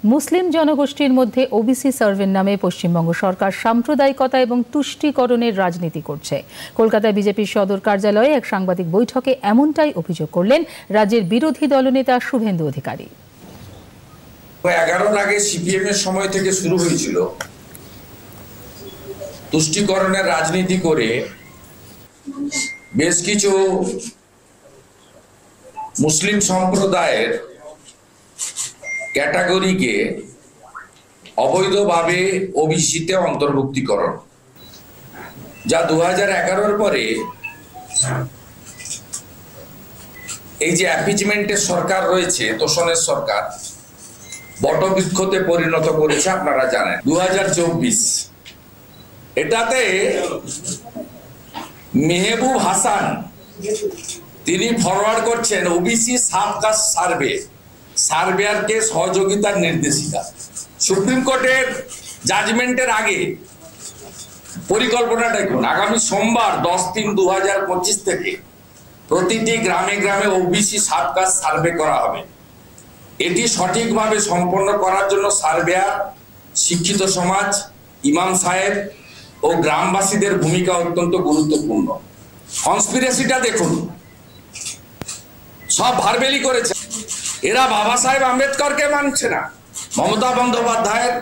মুসলিম জনগোষ্ঠীর মধ্যে ওবিসি সার্ভের নামে পশ্চিমবঙ্গ সরকার সাম্প্রদায়িকতা এবং তুষ্টিকরণের রাজনীতি করছে। কলকাতায় বিজেপির সদর কার্যালয়ে এক সাংবাদিক বৈঠকে এমনটাই অভিযোগ করলেন রাজ্যের বিরোধী দলনেতা শুভেন্দু অধিকারী। 11 আগে সিপিএম এর সময় থেকে শুরু হয়েছিল তুষ্টিকরণের রাজনীতি করে বেশ কিছু মুসলিম সম্প্রদায়ের ক্যাটাগরিকে অবৈধভাবে ওবিসিতে অন্তর্ভুক্তিকরণ, যা 2011 পরে এই যে অ্যাপিচমেন্টের সরকার রয়েছে, তোষণের সরকার, বটবৃক্ষতে পরিণত করেছে। আপনারা জানেন 2024 এটাতে মেহবুব হাসান তিনি ফরওয়ার্ড করছেন ওবিসি সাবকাস্ট সার্ভেয়ারকে সহযোগিতার নির্দেশিকা। সুপ্রিম কোর্টের জাজমেন্টের আগে পরিকল্পনাটা দেখুন, আগামী সোমবার 10/3/2025 থেকে প্রতিটি গ্রামে গ্রামে ওবিসি সাবকাস্ট সার্ভে করা হবে। এটি সঠিকভাবে সম্পন্ন করার জন্য সার্ভেয়ার, শিক্ষিত সমাজ, ইমাম সাহেব ও গ্রামবাসীদের ভূমিকা অত্যন্ত গুরুত্বপূর্ণ। কনস্পিরেসিটা দেখুন, সব ভারবেলি করেছে। এরা বাবা সাহেব আম্বেদকরকে মানছে না। মমতা বন্দ্যোপাধ্যায়ের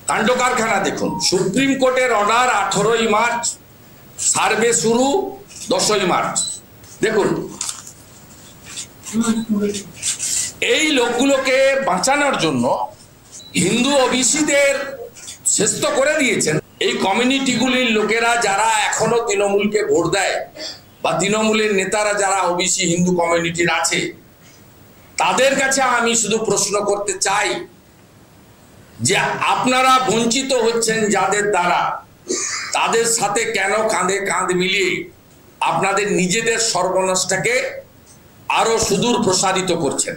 কাণ্ড কারখানা দেখুন। সুপ্রিম কোর্টের অর্ডার 18ই মার্চ, সার্ভে শুরু 10ই মার্চ। দেখুন, এই লোকগুলোকে বাঁচানোর জন্য হিন্দু ওবিসিদের শেষ তো করে দিয়েছেন। এই কমিউনিটিগুলির লোকেরা যারা এখনো তৃণমূলকে ভোট দেয় বা তৃণমূলের নেতারা যারা ওবিসি হিন্দু কমিউনিটির আছে, তাদের কাছে আমি শুধু প্রশ্ন করতে চাই যে আপনারা বঞ্চিত হচ্ছেন যাদের দ্বারা, তাদের সাথে কেন কাঁধে কাঁধ মিলিয়ে আপনাদের নিজেদের সর্বনাশটাকে আরো সুদূর প্রসারিত করছেন।